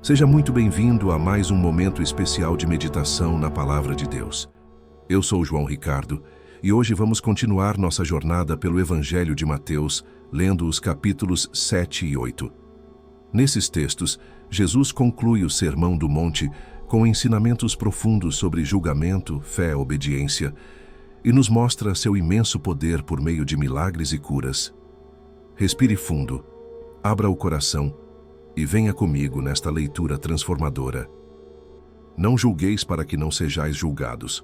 Seja muito bem-vindo a mais um momento especial de meditação na Palavra de Deus. Eu sou João Ricardo e hoje vamos continuar nossa jornada pelo Evangelho de Mateus, lendo os capítulos 7 e 8. Nesses textos, Jesus conclui o Sermão do Monte com ensinamentos profundos sobre julgamento, fé, obediência e nos mostra seu imenso poder por meio de milagres e curas. Respire fundo, abra o coração e venha comigo nesta leitura transformadora. Não julgueis para que não sejais julgados,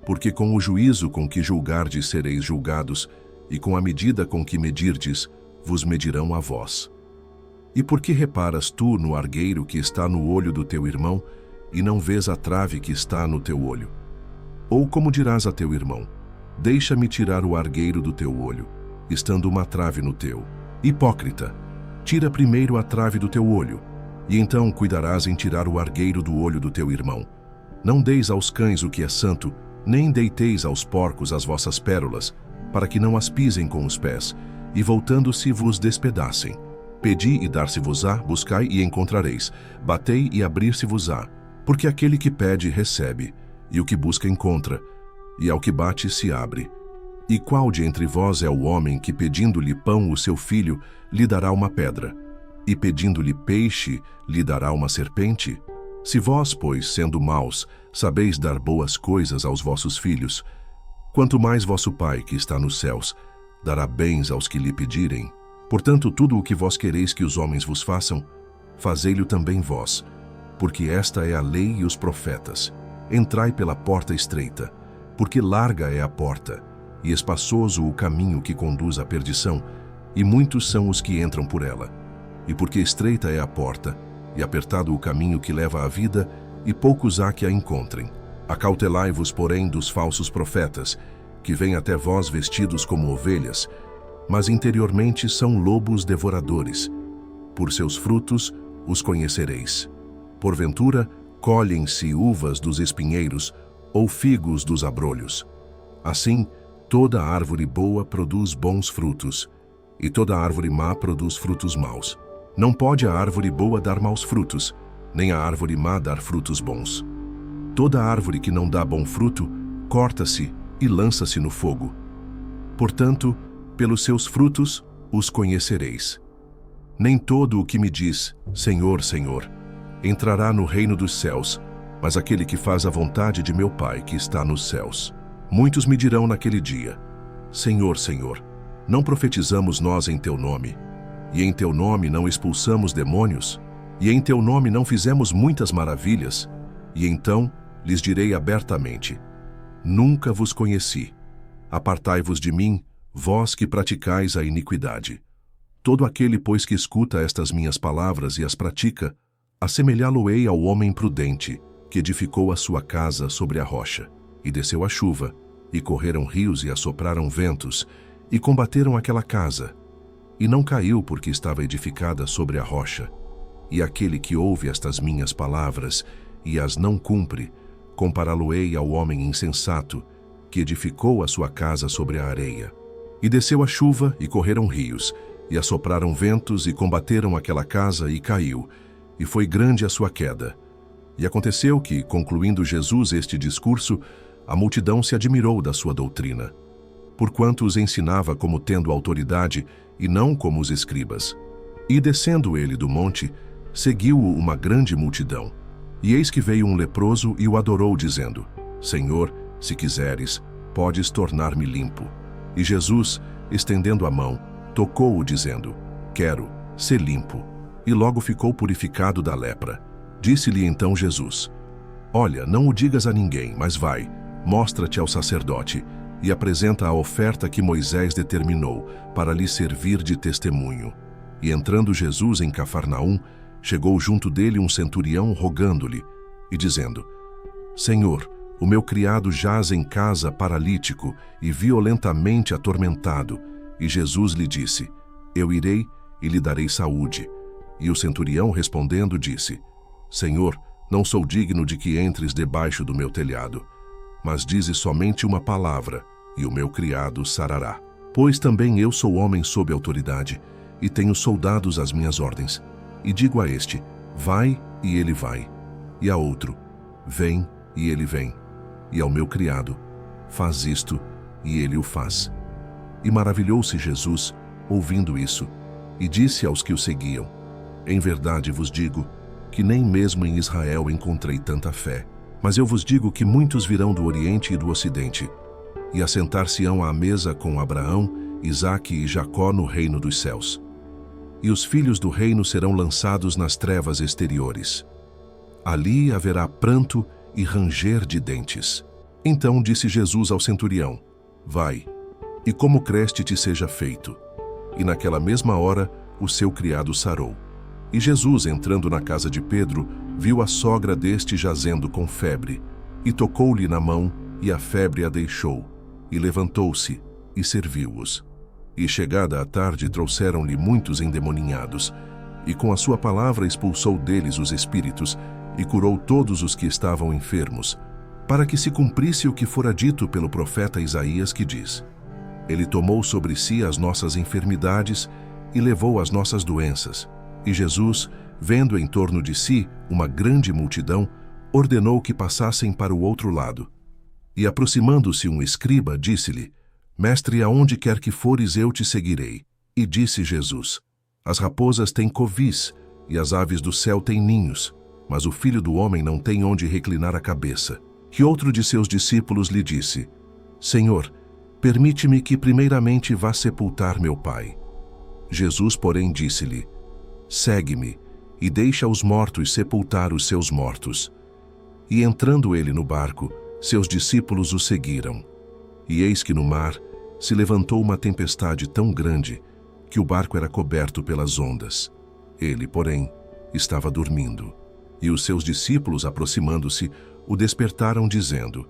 porque com o juízo com que julgardes sereis julgados, e com a medida com que medirdes, vos medirão a vós. E por que reparas tu no argueiro que está no olho do teu irmão, e não vês a trave que está no teu olho? Ou como dirás a teu irmão, deixa-me tirar o argueiro do teu olho, estando uma trave no teu? Hipócrita! Tira primeiro a trave do teu olho, e então cuidarás em tirar o argueiro do olho do teu irmão. Não deis aos cães o que é santo, nem deiteis aos porcos as vossas pérolas, para que não as pisem com os pés, e voltando-se vos despedacem. Pedi e dar-se-vos-á, buscai e encontrareis, batei e abrir-se-vos-á. Porque aquele que pede, recebe, e o que busca, encontra, e ao que bate, se abre. E qual de entre vós é o homem que, pedindo-lhe pão o seu filho, lhe dará uma pedra? E pedindo-lhe peixe, lhe dará uma serpente? Se vós, pois, sendo maus, sabeis dar boas coisas aos vossos filhos, quanto mais vosso Pai, que está nos céus, dará bens aos que lhe pedirem. Portanto, tudo o que vós quereis que os homens vos façam, fazei-lhe também vós, porque esta é a lei e os profetas. Entrai pela porta estreita, porque larga é a porta, e espaçoso o caminho que conduz à perdição, e muitos são os que entram por ela. E porque estreita é a porta, e apertado o caminho que leva à vida, e poucos há que a encontrem. Acautelai-vos, porém, dos falsos profetas, que vêm até vós vestidos como ovelhas, mas interiormente são lobos devoradores. Por seus frutos os conhecereis. Porventura, colhem-se uvas dos espinheiros, ou figos dos abrolhos. Assim, toda árvore boa produz bons frutos, e toda árvore má produz frutos maus. Não pode a árvore boa dar maus frutos, nem a árvore má dar frutos bons. Toda árvore que não dá bom fruto, corta-se e lança-se no fogo. Portanto, pelos seus frutos os conhecereis. Nem todo o que me diz, Senhor, Senhor, entrará no reino dos céus, mas aquele que faz a vontade de meu Pai que está nos céus. Muitos me dirão naquele dia, Senhor, Senhor, não profetizamos nós em teu nome, e em teu nome não expulsamos demônios, e em teu nome não fizemos muitas maravilhas? E então lhes direi abertamente, nunca vos conheci. Apartai-vos de mim, vós que praticais a iniquidade. Todo aquele, pois, que escuta estas minhas palavras e as pratica, assemelhá-lo-ei ao homem prudente, que edificou a sua casa sobre a rocha. E desceu a chuva, e correram rios e assopraram ventos, e combateram aquela casa. E não caiu porque estava edificada sobre a rocha. E aquele que ouve estas minhas palavras e as não cumpre, compará-lo-ei ao homem insensato, que edificou a sua casa sobre a areia. E desceu a chuva, e correram rios, e assopraram ventos, e combateram aquela casa, e caiu, e foi grande a sua queda. E aconteceu que, concluindo Jesus este discurso, a multidão se admirou da sua doutrina, porquanto os ensinava como tendo autoridade, e não como os escribas. E descendo ele do monte, seguiu-o uma grande multidão. E eis que veio um leproso e o adorou, dizendo, Senhor, se quiseres, podes tornar-me limpo. E Jesus, estendendo a mão, tocou-o, dizendo, quero, sê limpo. E logo ficou purificado da lepra. Disse-lhe então Jesus, olha, não o digas a ninguém, mas vai, mostra-te ao sacerdote, e apresenta a oferta que Moisés determinou, para lhe servir de testemunho. E entrando Jesus em Cafarnaum, chegou junto dele um centurião rogando-lhe, e dizendo, Senhor, o meu criado jaz em casa paralítico e violentamente atormentado. E Jesus lhe disse, eu irei e lhe darei saúde. E o centurião respondendo disse, Senhor, não sou digno de que entres debaixo do meu telhado, mas dize somente uma palavra, e o meu criado sarará. Pois também eu sou homem sob autoridade, e tenho soldados às minhas ordens. E digo a este, vai, e ele vai. E a outro: vem, e ele vem. E ao meu criado: faz isto, e ele o faz. E maravilhou-se Jesus, ouvindo isso, e disse aos que o seguiam: em verdade vos digo, que nem mesmo em Israel encontrei tanta fé. Mas eu vos digo que muitos virão do Oriente e do Ocidente, e assentar-se-ão à mesa com Abraão, Isaque e Jacó no reino dos céus. E os filhos do reino serão lançados nas trevas exteriores. Ali haverá pranto e ranger de dentes. Então disse Jesus ao centurião: vai, e como creste te seja feito. E naquela mesma hora o seu criado sarou. E Jesus, entrando na casa de Pedro, viu a sogra deste jazendo com febre, e tocou-lhe na mão, e a febre a deixou, e levantou-se, e serviu-os. E chegada a tarde trouxeram-lhe muitos endemoninhados, e com a sua palavra expulsou deles os espíritos, e curou todos os que estavam enfermos, para que se cumprisse o que fora dito pelo profeta Isaías, que diz: ele tomou sobre si as nossas enfermidades e levou as nossas doenças. E Jesus, vendo em torno de si uma grande multidão, ordenou que passassem para o outro lado. E aproximando-se um escriba, disse-lhe: mestre, aonde quer que fores, eu te seguirei. E disse Jesus: as raposas têm covis, e as aves do céu têm ninhos, mas o Filho do Homem não tem onde reclinar a cabeça. E outro de seus discípulos lhe disse: Senhor, permite-me que primeiramente vá sepultar meu pai. Jesus, porém, disse-lhe: segue-me, e deixa os mortos sepultar os seus mortos. E entrando ele no barco, seus discípulos o seguiram. E eis que no mar se levantou uma tempestade tão grande que o barco era coberto pelas ondas. Ele, porém, estava dormindo. E os seus discípulos, aproximando-se, o despertaram, dizendo: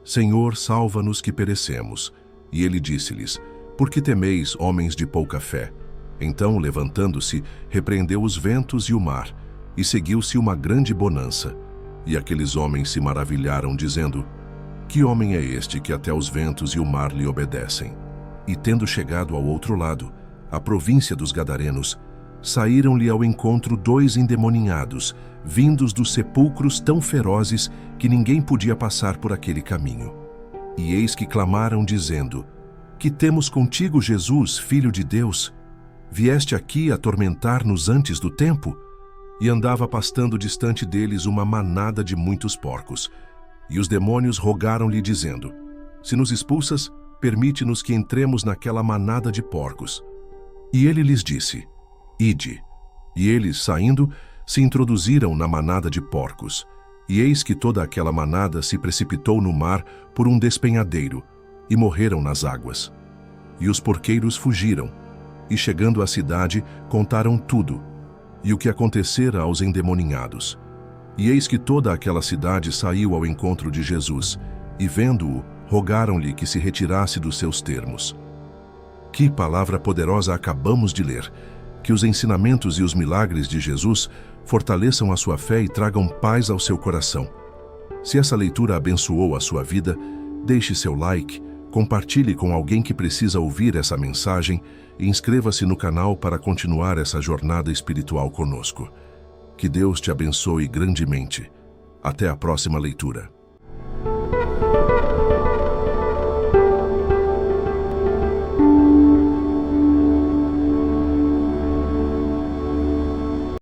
Senhor, salva-nos que perecemos. E ele disse-lhes: por que temeis, homens de pouca fé? Então, levantando-se, repreendeu os ventos e o mar, e seguiu-se uma grande bonança. E aqueles homens se maravilharam, dizendo: que homem é este que até os ventos e o mar lhe obedecem? E tendo chegado ao outro lado, a província dos Gadarenos, saíram-lhe ao encontro 2 endemoninhados, vindos dos sepulcros tão ferozes que ninguém podia passar por aquele caminho. E eis que clamaram, dizendo: que temos contigo, Jesus, Filho de Deus? Vieste aqui atormentar-nos antes do tempo? E andava pastando distante deles uma manada de muitos porcos. E os demônios rogaram-lhe, dizendo: se nos expulsas, permite-nos que entremos naquela manada de porcos. E ele lhes disse: ide. E eles, saindo, se introduziram na manada de porcos. E eis que toda aquela manada se precipitou no mar por um despenhadeiro, e morreram nas águas. E os porqueiros fugiram, e chegando à cidade, contaram tudo, e o que acontecera aos endemoninhados. E eis que toda aquela cidade saiu ao encontro de Jesus, e vendo-o, rogaram-lhe que se retirasse dos seus termos. Que palavra poderosa acabamos de ler! Que os ensinamentos e os milagres de Jesus fortaleçam a sua fé e tragam paz ao seu coração. Se essa leitura abençoou a sua vida, deixe seu like, compartilhe com alguém que precisa ouvir essa mensagem e inscreva-se no canal para continuar essa jornada espiritual conosco. Que Deus te abençoe grandemente. Até a próxima leitura.